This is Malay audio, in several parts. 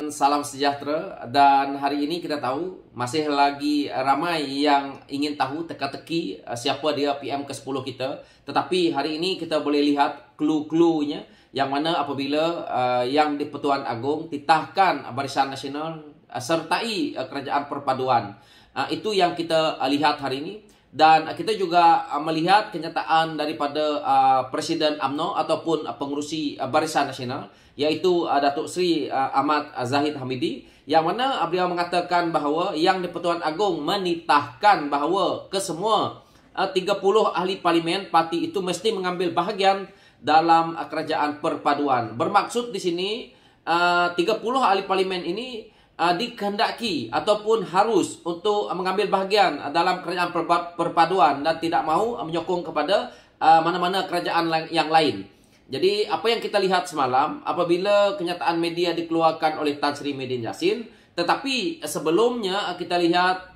Salam sejahtera, dan hari ini kita tahu masih lagi ramai yang ingin tahu teka-teki siapa dia PM ke-10 kita. Tetapi hari ini kita boleh lihat clue-cluenya yang mana apabila yang di-Pertuan Agong titahkan Barisan Nasional sertai Kerajaan Perpaduan. Itu yang kita lihat hari ini. Dan kita juga melihat kenyataan daripada Presiden UMNO ataupun pengurusi Barisan Nasional, yaitu Datuk Seri Ahmad Zahid Hamidi, yang mana beliau mengatakan bahawa yang di-Pertuan Agong menitahkan bahawa kesemua 30 ahli parlimen parti itu mesti mengambil bahagian dalam Kerajaan Perpaduan. Bermaksud di sini 30 ahli parlimen ini dikehendaki ataupun harus untuk mengambil bahagian dalam Kerajaan Perpaduan dan tidak mahu menyokong kepada mana-mana kerajaan yang lain. Jadi apa yang kita lihat semalam apabila kenyataan media dikeluarkan oleh Tan Sri Muhyiddin Yassin, tetapi sebelumnya kita lihat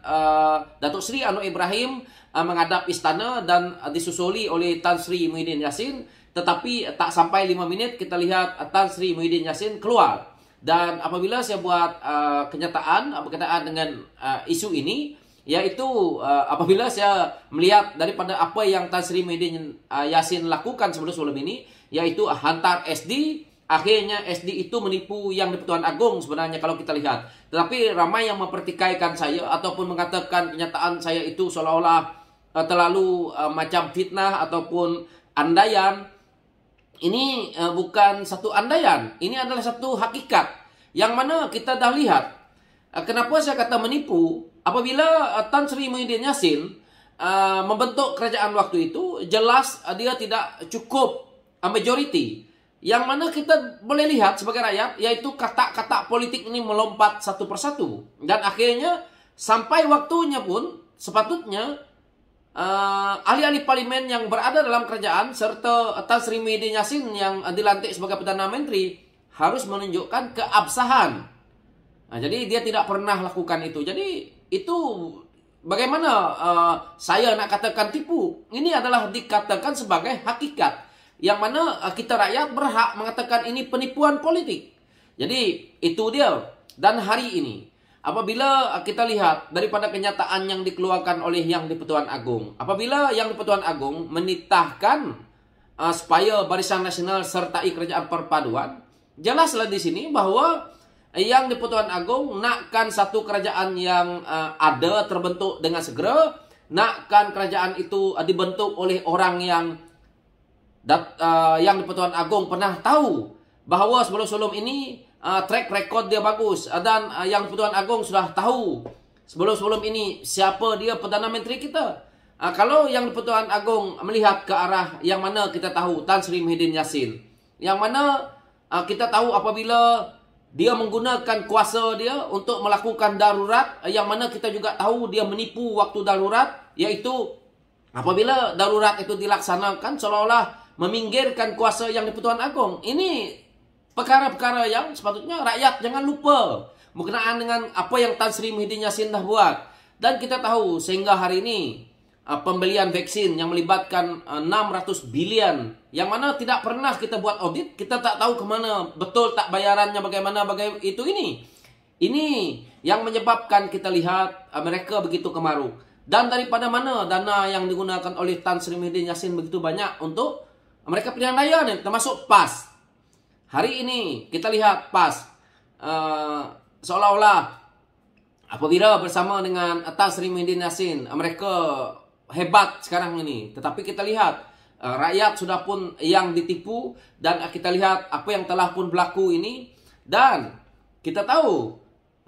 Datuk Seri Anwar Ibrahim menghadap istana dan disusuli oleh Tan Sri Muhyiddin Yassin, tetapi tak sampai 5 minit kita lihat Tan Sri Muhyiddin Yassin keluar. Dan apabila saya buat kenyataan berkaitan dengan isu ini, yaitu apabila saya melihat daripada apa yang Tan Sri Muhyiddin Yassin lakukan sebelum ini, yaitu hantar SD, akhirnya SD itu menipu yang di-Pertuan Agong sebenarnya kalau kita lihat. Tetapi ramai yang mempertikaikan saya ataupun mengatakan kenyataan saya itu seolah-olah terlalu macam fitnah ataupun andaian. Ini bukan satu andaian, ini adalah satu hakikat yang mana kita dah lihat. Kenapa saya kata menipu? Apabila Tan Sri Muhyiddin Yassin membentuk kerajaan waktu itu, jelas dia tidak cukup majority. Yang mana kita boleh lihat sebagai rakyat, yaitu kata-kata politik ini melompat satu persatu. Dan akhirnya sampai waktunya pun sepatutnya ahli-ahli parlimen yang berada dalam kerajaan serta Tan Sri Muhyiddin Yassin yang dilantik sebagai Perdana Menteri harus menunjukkan keabsahan. Jadi dia tidak pernah lakukan itu. Jadi itu bagaimana saya nak katakan tipu? Ini adalah dikatakan sebagai hakikat, yang mana kita rakyat berhak mengatakan ini penipuan politik. Jadi itu dia. Dan hari ini apabila kita lihat daripada kenyataan yang dikeluarkan oleh yang di-Pertuan Agong, apabila yang di-Pertuan Agong menitahkan supaya Barisan Nasional sertai Kerajaan Perpaduan, jelaslah di sini bahawa yang di-Pertuan Agong nakkan satu kerajaan yang ada terbentuk dengan segera, nakkan kerajaan itu dibentuk oleh orang yang di-Pertuan Agong pernah tahu bahawa sebelum-sebelum ini track record dia bagus, dan yang di-Pertuan Agong sudah tahu sebelum-sebelum ini siapa dia Perdana Menteri kita. Kalau yang di-Pertuan Agong melihat ke arah yang mana kita tahu Tan Sri Muhyiddin Yassin, yang mana kita tahu apabila dia menggunakan kuasa dia untuk melakukan darurat, yang mana kita juga tahu dia menipu waktu darurat, yaitu apabila darurat itu dilaksanakan seolah-olah meminggirkan kuasa yang di-Pertuan Agong. Ini perkara-perkara yang sepatutnya rakyat jangan lupa berkenaan dengan apa yang Tan Sri Muhyiddin Yassin dah buat. Dan kita tahu sehingga hari ini pembelian vaksin yang melibatkan 600 bilion, yang mana tidak pernah kita buat audit, kita tak tahu ke mana betul tak bayarannya bagaimana itu ini. Ini yang menyebabkan kita lihat mereka begitu kemaruk. Dan daripada mana dana yang digunakan oleh Tan Sri Muhyiddin Yassin begitu banyak untuk mereka pilihan raya ni, termasuk PAS. Hari ini kita lihat PAS seolah-olah apabila bersama dengan Tan Sri Muhyiddin Yassin mereka hebat sekarang ini. Tetapi kita lihat rakyat sudah pun yang ditipu, dan kita lihat apa yang telah pun berlaku ini. Dan kita tahu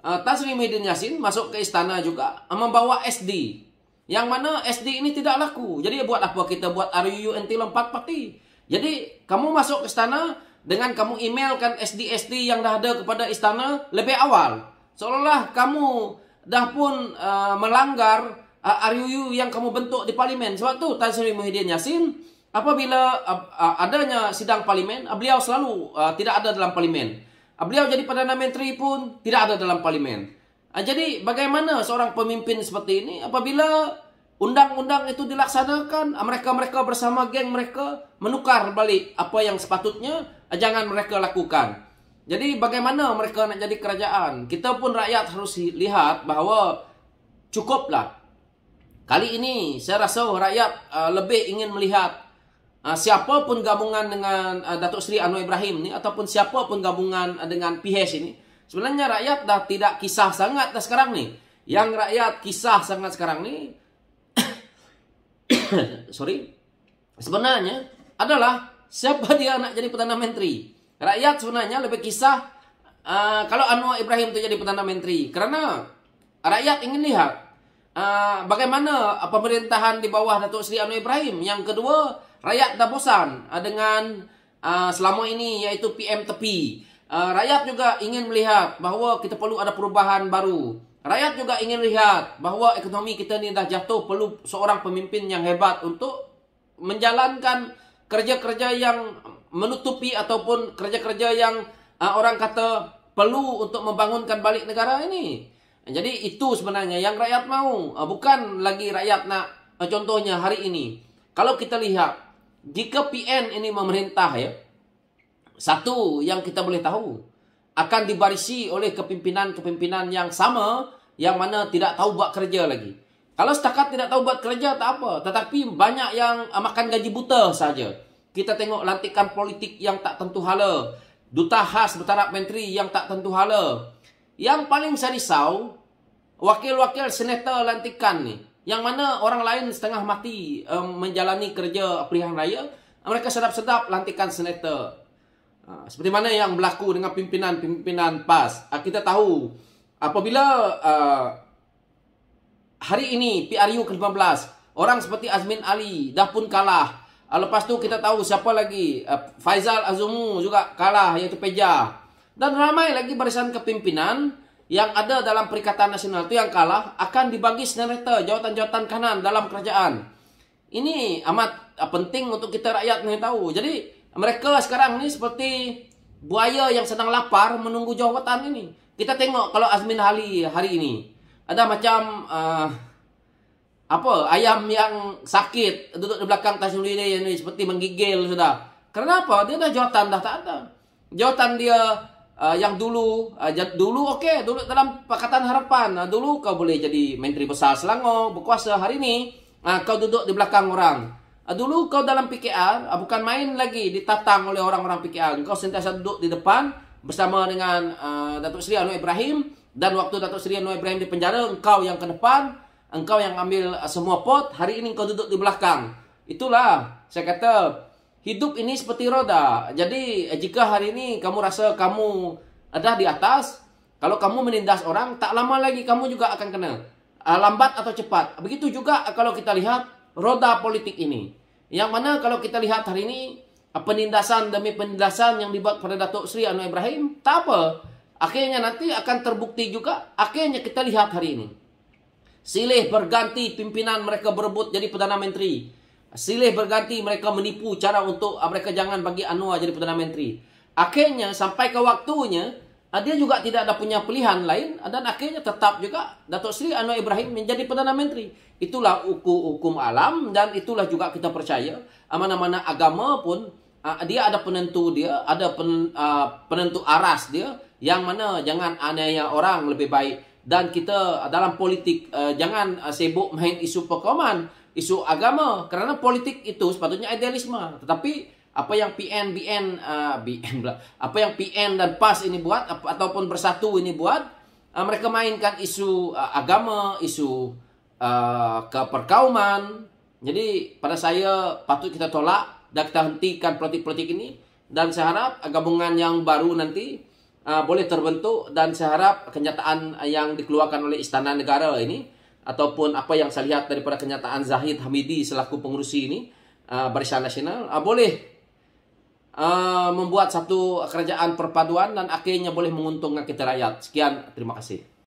Tan Sri Muhyiddin Yassin masuk ke istana juga membawa SD, yang mana SD ini tidak laku. Jadi buat apa kita buat RUU anti lompat parti? Jadi kamu masuk ke istana dengan kamu emailkan SD-SD yang dah ada kepada istana lebih awal, seolah-olah kamu dah pun melanggar RUU yang kamu bentuk di parlimen. Sebab tu Tan Sri Muhyiddin Yassin apabila adanya sidang parlimen, beliau selalu tidak ada dalam parlimen. Beliau jadi Perdana Menteri pun tidak ada dalam parlimen. Jadi bagaimana seorang pemimpin seperti ini apabila undang-undang itu dilaksanakan, mereka bersama geng mereka menukar balik apa yang sepatutnya jangan mereka lakukan. Jadi bagaimana mereka nak jadi kerajaan? Kita pun rakyat harus lihat bahawa cukuplah. Kali ini saya rasa rakyat lebih ingin melihat siapa pun gabungan dengan Datuk Seri Anwar Ibrahim ni, ataupun siapa pun gabungan dengan PH ini. Sebenarnya rakyat dah tidak kisah sangat dah sekarang ni. Yang rakyat kisah sangat sekarang ni sebenarnya adalah siapa dia nak jadi Perdana Menteri. Rakyat sebenarnya lebih kisah kalau Anwar Ibrahim itu jadi Perdana Menteri. Kerana rakyat ingin lihat bagaimana pemerintahan di bawah Datuk Seri Anwar Ibrahim. Yang kedua, rakyat dah bosan dengan selama ini iaitu PM tepi. Rakyat juga ingin melihat bahawa kita perlu ada perubahan baru. Rakyat juga ingin lihat bahawa ekonomi kita ni dah jatuh, perlu seorang pemimpin yang hebat untuk menjalankan kerja-kerja yang menutupi ataupun kerja-kerja yang orang kata perlu untuk membangunkan balik negara ini. Jadi itu sebenarnya yang rakyat mau. Bukan lagi rakyat nak, contohnya hari ini. Kalau kita lihat, jika PN ini memerintah ya, satu yang kita boleh tahu, akan dibarisi oleh kepimpinan-kepimpinan yang sama, yang mana tidak tahu buat kerja lagi. Kalau setakat tidak tahu buat kerja tak apa, tetapi banyak yang makan gaji buta saja. Kita tengok lantikan politik yang tak tentu hala, duta khas bertaraf menteri yang tak tentu hala. Yang paling saya risau, wakil-wakil senator lantikan ni, yang mana orang lain setengah mati menjalani kerja pilihan raya, mereka sedap-sedap lantikan senator. Seperti mana yang berlaku dengan pimpinan-pimpinan PAS. Kita tahu apabila hari ini PRU ke-15, orang seperti Azmin Ali dah pun kalah. Lepas tu kita tahu siapa lagi, Faizal Azumu juga kalah, iaitu Peja. Dan ramai lagi barisan kepimpinan yang ada dalam Perikatan Nasional itu yang kalah, akan dibagi senator jawatan-jawatan kanan dalam kerajaan. Ini amat penting untuk kita rakyat tahu. Jadi mereka sekarang ni seperti buaya yang sedang lapar menunggu jawatan ini. Kita tengok kalau Azmin Ali hari ini ada macam ayam yang sakit duduk di belakang Tasmini ini seperti menggigil sudah. Kenapa? Dia dah jawatan dah tak ada. Jawatan dia yang dulu okey, dulu dalam Pakatan Harapan, dulu kau boleh jadi Menteri Besar Selangor, berkuasa. Hari ini kau duduk di belakang orang. Dulu kau dalam PKR, bukan main lagi ditatang oleh orang-orang PKR. Kau sentiasa duduk di depan bersama dengan Datuk Seri Anwar Ibrahim. Dan waktu Datuk Seri Anwar Ibrahim di penjara, engkau yang ke depan, engkau yang ambil semua pot. Hari ini kau duduk di belakang. Itulah saya kata, hidup ini seperti roda. Jadi jika hari ini kamu rasa kamu ada di atas, kalau kamu menindas orang, tak lama lagi kamu juga akan kena, lambat atau cepat. Begitu juga kalau kita lihat roda politik ini, yang mana kalau kita lihat hari ini penindasan demi penindasan yang dibuat pada Datuk Seri Anwar Ibrahim, tak apa, akhirnya nanti akan terbukti juga. Akhirnya kita lihat hari ini silih berganti pimpinan mereka berebut jadi Perdana Menteri, silih berganti mereka menipu cara untuk mereka jangan bagi Anwar jadi Perdana Menteri. Akhirnya sampai ke waktunya dia juga tidak ada punya pilihan lain, dan akhirnya tetap juga Datuk Seri Anwar Ibrahim menjadi Perdana Menteri. Itulah hukum alam, dan itulah juga kita percaya mana-mana agama pun dia ada penentu dia, ada penentu aras dia, yang mana jangan aniaya orang lebih baik. Dan kita dalam politik jangan sibuk main isu perkauman, isu agama, kerana politik itu sepatutnya idealisme. Tetapi apa yang apa yang PN dan PAS ini buat, ataupun Bersatu ini buat, mereka mainkan isu agama, isu keperkauman. Jadi pada saya patut kita tolak dan kita hentikan politik-politik ini. Dan saya harap gabungan yang baru nanti boleh terbentuk, dan saya harap kenyataan yang dikeluarkan oleh Istana Negara ini, ataupun apa yang saya lihat daripada kenyataan Zahid Hamidi selaku pengurusi ini, Barisan Nasional, boleh membuat satu kerajaan perpaduan dan akhirnya boleh menguntungkan kita rakyat. Sekian, terima kasih.